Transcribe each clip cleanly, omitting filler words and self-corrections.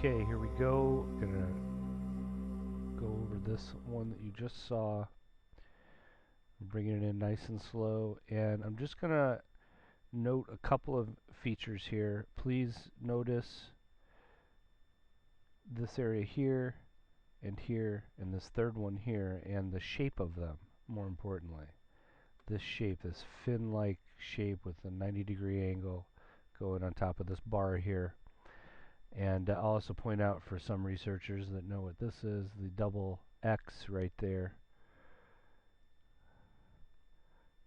Okay, here we go. I'm gonna go over this one that you just saw. I'm bringing it in nice and slow, and I'm just gonna note a couple of features here. Please notice this area here, and this third one here, and the shape of them, more importantly. This shape, this fin-like shape with a 90-degree angle going on top of this bar here. And I'll also point out for some researchers that know what this is, the double X right there.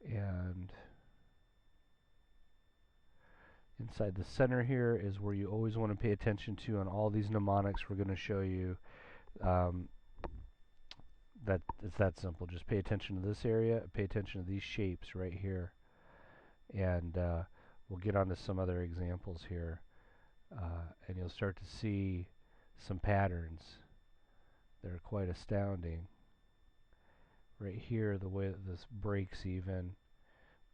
And inside the center here is where you always want to pay attention to on all these mnemonics we're going to show you. That it's that simple. Just pay attention to this area, pay attention to these shapes right here. And we'll get onto some other examples here. And you'll start to see some patterns that are quite astounding. Right here, the way that this breaks even,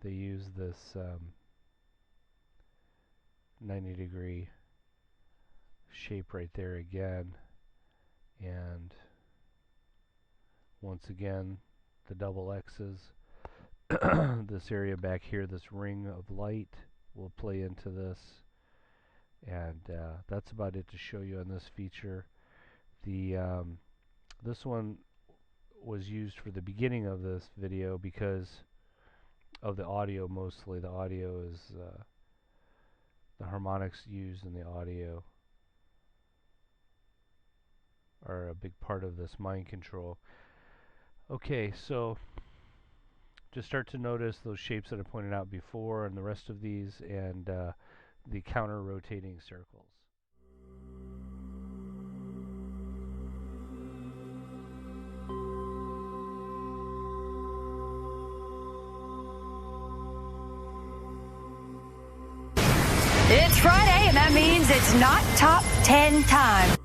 they use this 90-degree shape right there again. And once again, the double X's. This area back here, this ring of light, will play into this. And that's about it to show you on this feature. This one was used for the beginning of this video because of the audio mostly. The audio is the harmonics used in the audio are a big part of this mind control. Okay, so just start to notice those shapes that I pointed out before and the rest of these, and the counter-rotating circles. It's Friday, and that means it's not top 10 time.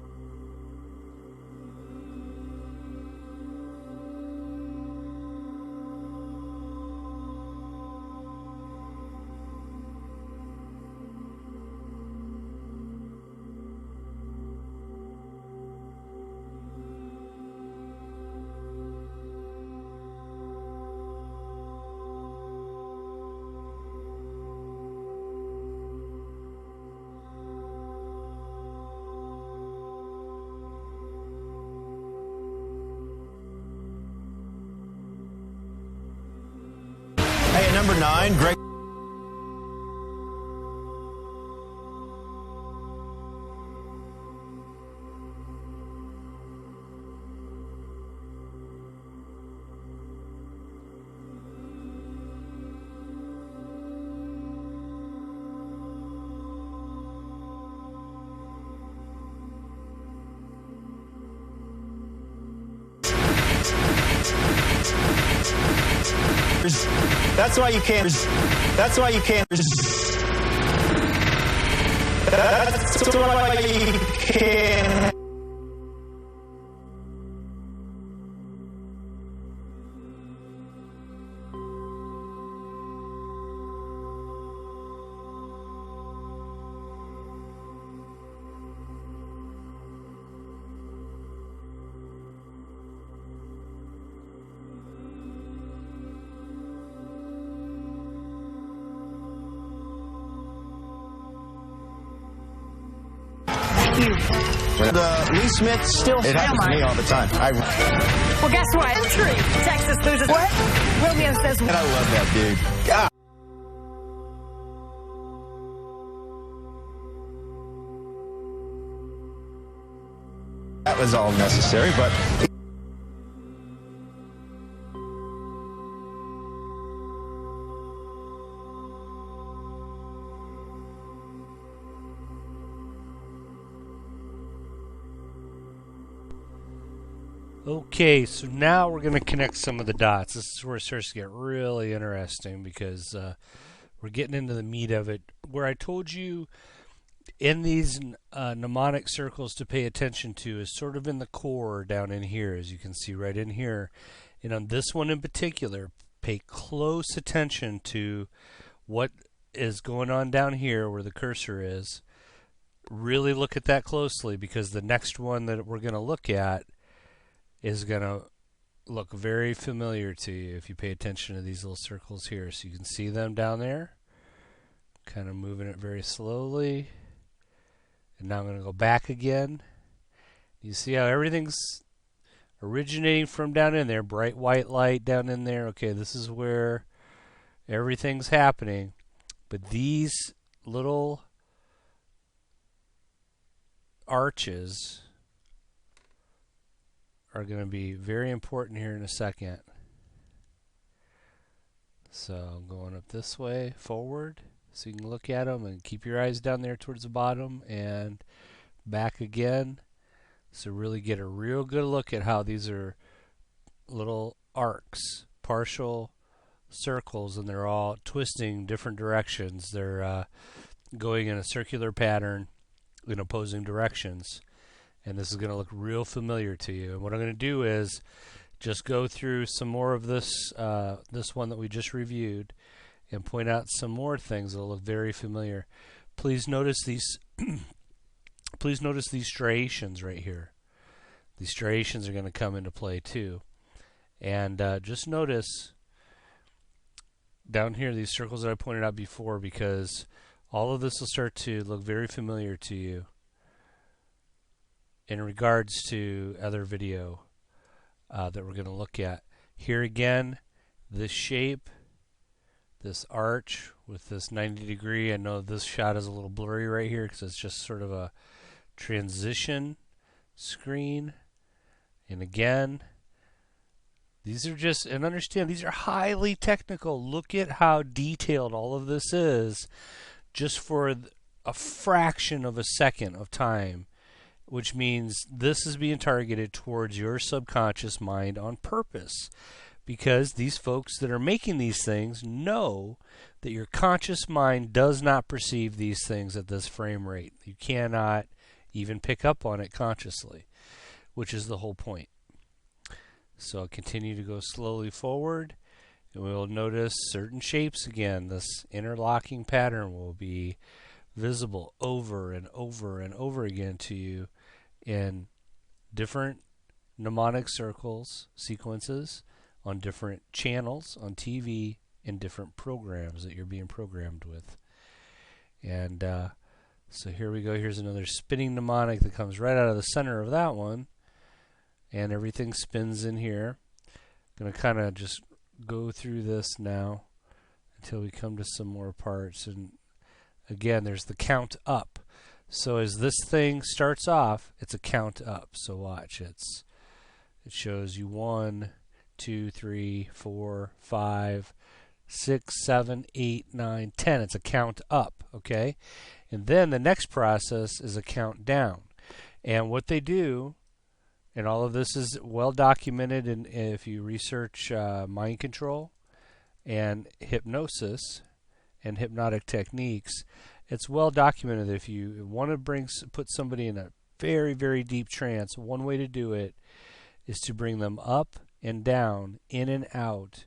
Hey, at number 9, Greg. That's why you can't. That's why you can't. That's why you can't. you. The Lee Smith still happens to me all the time. Well, guess what? Entry. Texas loses. What? Romeo says. And I love that dude. God. That was all necessary, but okay, so now we're going to connect some of the dots. This is where it starts to get really interesting because we're getting into the meat of it. Where I told you in these mnemonic circles to pay attention to is sort of in the core down in here, as you can see right in here. And on this one in particular, pay close attention to what is going on down here where the cursor is. Really look at that closely because the next one that we're going to look at is going to look very familiar to you if you pay attention to these little circles here. So you can see them down there. Kind of moving it very slowly. And now I'm going to go back again. You see how everything's originating from down in there. Bright white light down in there. Okay, this is where everything's happening. But these little arches are going to be very important here in a second. So I'm going up this way, forward, so you can look at them and keep your eyes down there towards the bottom and back again. So really get a real good look at how these are little arcs, partial circles, and they're all twisting different directions. They're going in a circular pattern in opposing directions. And this is going to look real familiar to you. And what I'm going to do is just go through some more of this this one that we just reviewed and point out some more things that will look very familiar. Please notice these please notice these striations right here. These striations are going to come into play too. And just notice down here these circles that I pointed out before, because all of this will start to look very familiar to you in regards to other video that we're going to look at. Here again, this shape, this arch with this 90 degree. I know this shot is a little blurry right here because it's just sort of a transition screen. And again, these are just, and understand, these are highly technical. Look at how detailed all of this is just for a fraction of a second of time. Which means this is being targeted towards your subconscious mind on purpose. Because these folks that are making these things know that your conscious mind does not perceive these things at this frame rate. You cannot even pick up on it consciously, which is the whole point. So I'll continue to go slowly forward, and we'll notice certain shapes again. This interlocking pattern will be visible over and over and over again to you in different mnemonic circles, sequences, on different channels, on TV, in different programs that you're being programmed with. And so here we go. Here's another spinning mnemonic that comes right out of the center of that one. And everything spins in here. I'm going to kind of just go through this now until we come to some more parts. And again, there's the count up. So as this thing starts off, it's a count up. So watch, it shows you 1, 2, 3, 4, 5, 6, 7, 8, 9, 10. It's a count up, okay? And then the next process is a count down. And what they do, and all of this is well documented in, if you research mind control and hypnosis and hypnotic techniques, it's well documented that if you want to put somebody in a very, very deep trance, one way to do it is to bring them up and down, in and out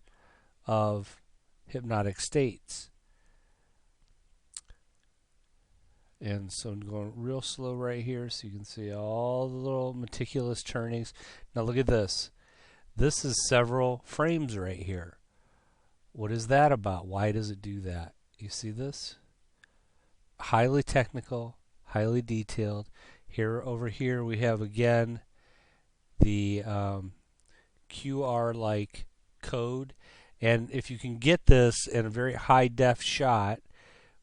of hypnotic states. And so I'm going real slow right here so you can see all the little meticulous turnings. Now look at this. This is several frames right here. What is that about? Why does it do that? You see this? Highly technical, highly detailed. Here, over here, we have again the QR-like code. And if you can get this in a very high-def shot,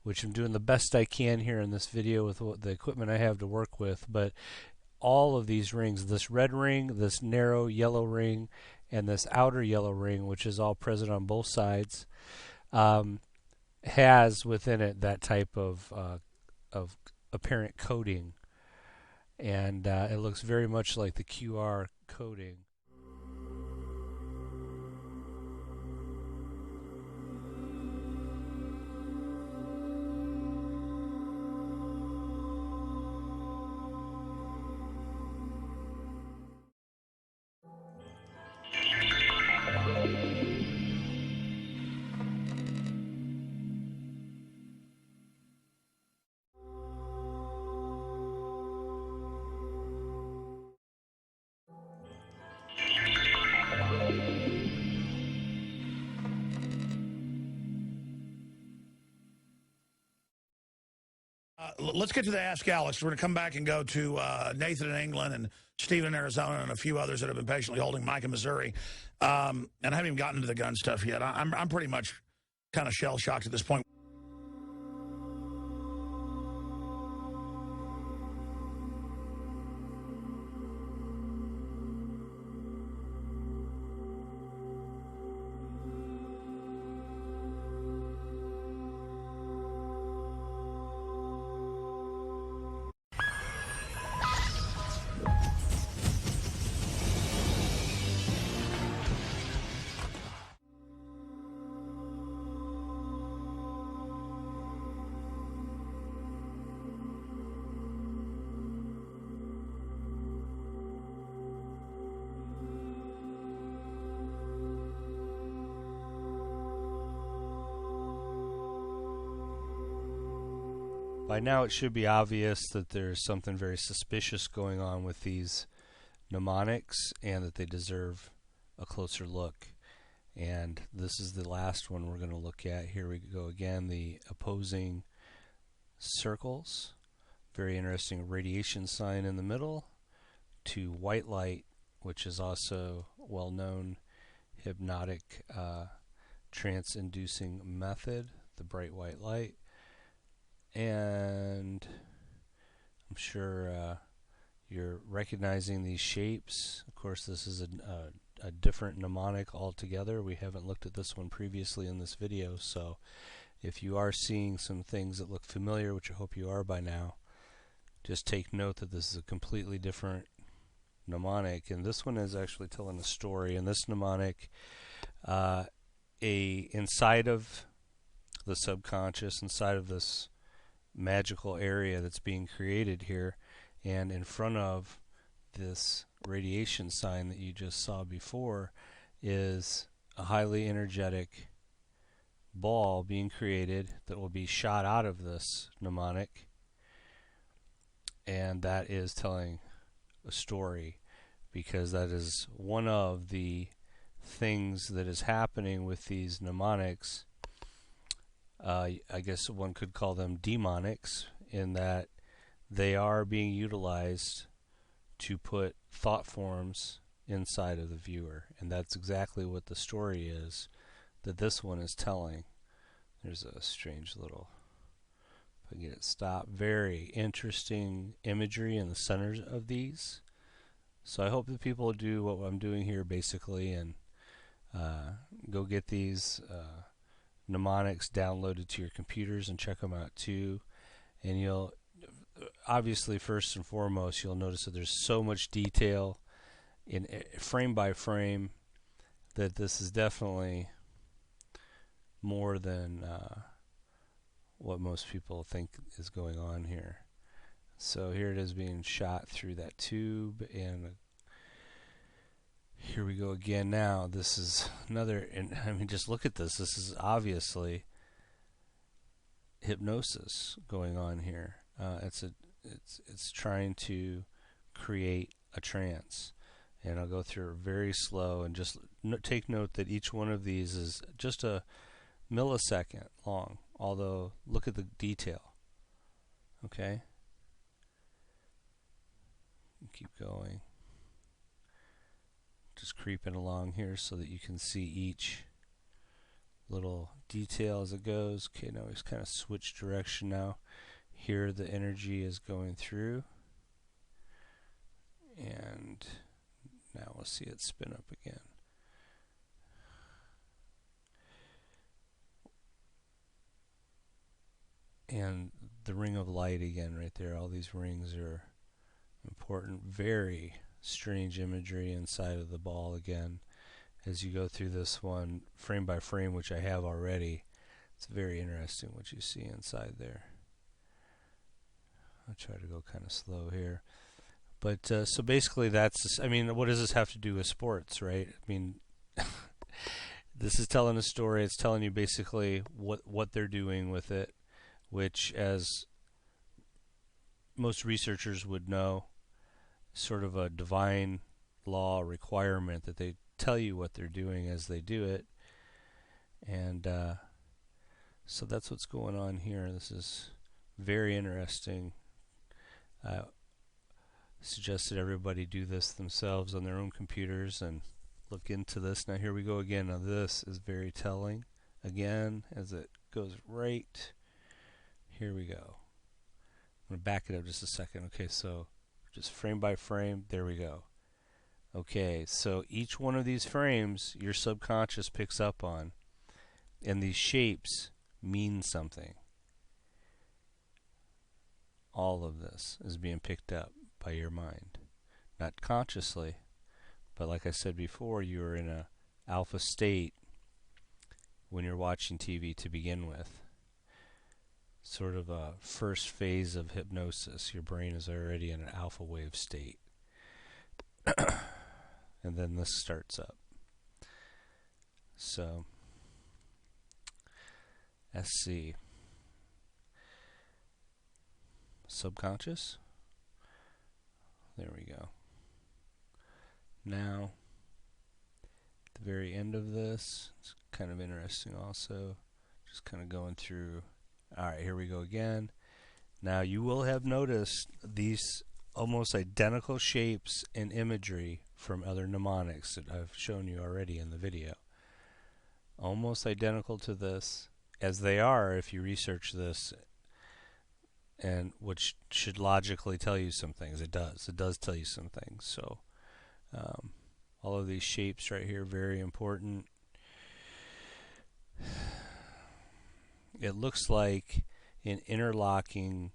which I'm doing the best I can here in this video with the equipment I have to work with, but all of these rings, this red ring, this narrow yellow ring, and this outer yellow ring, which is all present on both sides, has within it that type of apparent coding. And it looks very much like the QR coding. Let's get to the Ask Alex. We're going to come back and go to Nathan in England and Stephen in Arizona and a few others that have been patiently holding, Mike in Missouri. And I haven't even gotten into the gun stuff yet. I'm pretty much kind of shell-shocked at this point. By now it should be obvious that there's something very suspicious going on with these mnemonics and that they deserve a closer look. And this is the last one we're going to look at. Here we go again, the opposing circles. Very interesting radiation sign in the middle. To white light, which is also well-known hypnotic trance-inducing method, the bright white light. And I'm sure you're recognizing these shapes. Of course, this is a different mnemonic altogether. We haven't looked at this one previously in this video, so if you are seeing some things that look familiar, which I hope you are by now, just take note that this is a completely different mnemonic. And this one is actually telling a story. And this mnemonic, inside of the subconscious, inside of this magical area that's being created here, and in front of this radiation sign that you just saw before, is a highly energetic ball being created that will be shot out of this mnemonic, and that is telling a story, because that is one of the things that is happening with these mnemonics. I guess one could call them demonics, in that they are being utilized to put thought forms inside of the viewer. And that's exactly what the story is that this one is telling. There's a strange little, if I can get it stopped, very interesting imagery in the centers of these. So I hope that people do what I'm doing here basically, and go get these mnemonics downloaded to your computers and check them out too. And you'll obviously, first and foremost, you'll notice that there's so much detail in frame by frame that this is definitely more than what most people think is going on here. So here it is being shot through that tube, and here we go again. Now this is another, and I mean, just look at this. This is obviously hypnosis going on here. It's trying to create a trance, and I'll go through it very slow, and just take note that each one of these is just a millisecond long, although look at the detail. Okay, Keep going. Just creeping along here so that you can see each little detail as it goes. Okay, now he's kind of switched direction now. Here the energy is going through. And now we'll see it spin up again. And the ring of light again right there. All these rings are important. Very strange imagery inside of the ball again. As you go through this one frame by frame, which I have already, it's very interesting what you see inside there. I'll try to go kind of slow here. But so basically that's, I mean, what does this have to do with sports, right? I mean, this is telling a story. It's telling you basically what they're doing with it, which, as most researchers would know, sort of a divine law requirement that they tell you what they're doing as they do it. And so that's what's going on here. This is very interesting. I suggest that everybody do this themselves on their own computers and look into this. Now here we go again. Now this is very telling. Again, as it goes right, here we go. I'm going to back it up just a second. Okay, so just frame by frame, there we go. Okay, so each one of these frames your subconscious picks up on, and these shapes mean something. All of this is being picked up by your mind. Not consciously, but like I said before, you're in a alpha state when you're watching TV to begin with. Sort of a first phase of hypnosis. Your brain is already in an alpha wave state. And then this starts up. So, SC. Subconscious. There we go. Now, at the very end of this, it's kind of interesting also. Just kind of going through. Alright, here we go again. Now you will have noticed these almost identical shapes and imagery from other mnemonics that I've shown you already in the video. Almost identical to this, as they are if you research this, and which should logically tell you some things. It does tell you some things. So all of these shapes right here, very important. It looks like an interlocking,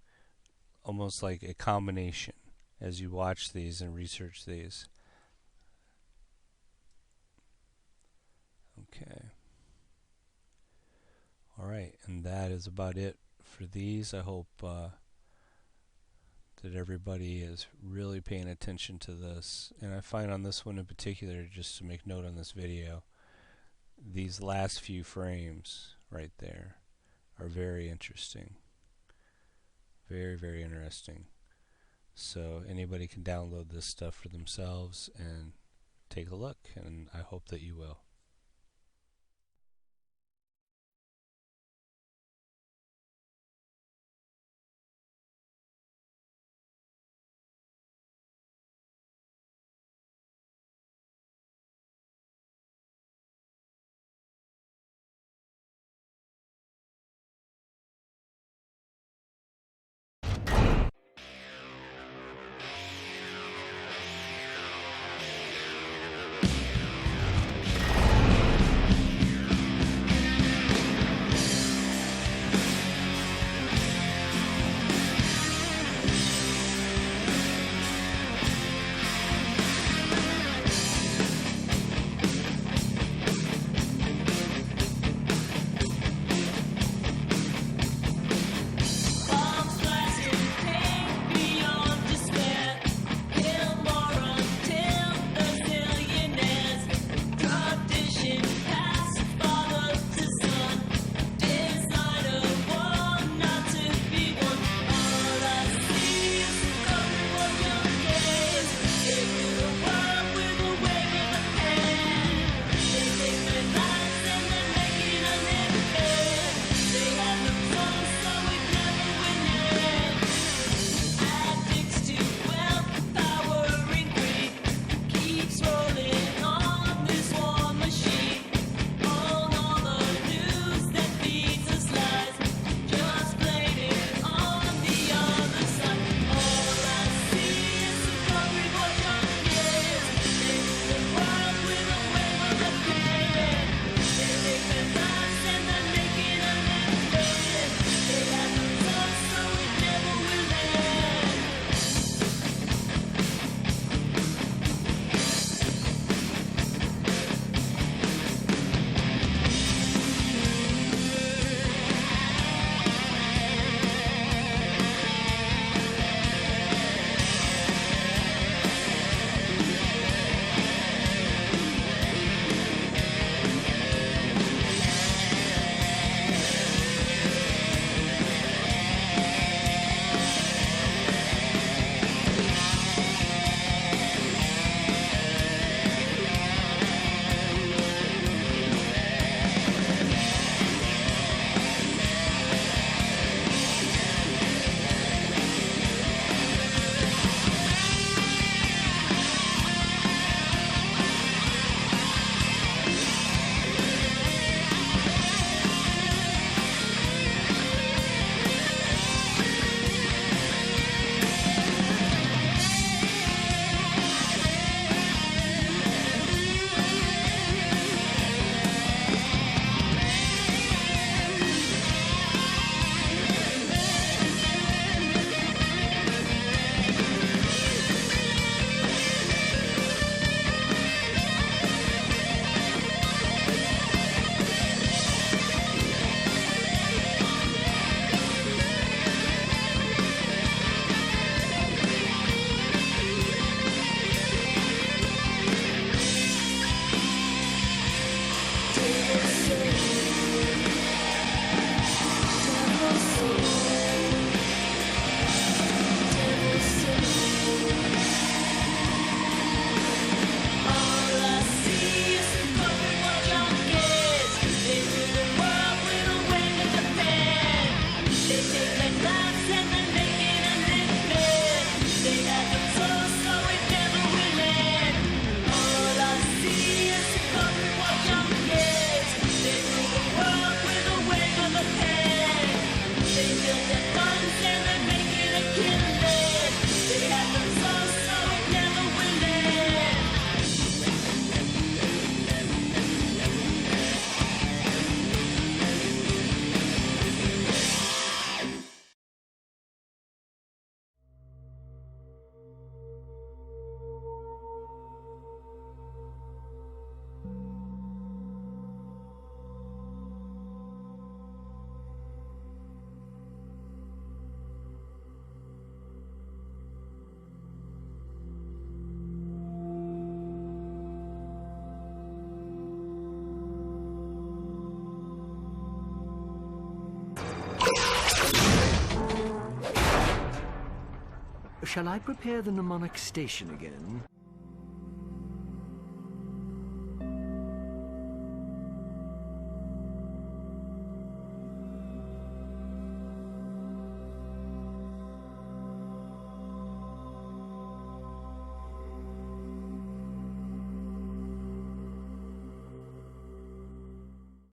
almost like a combination as you watch these and research these. Okay. Alright, and that is about it for these. I hope that everybody is really paying attention to this. And I find on this one in particular, just to make note on this video, these last few frames right there are very interesting. Very, very interesting. So anybody can download this stuff for themselves and take a look, and I hope that you will. Shall I prepare the mnemonic station again?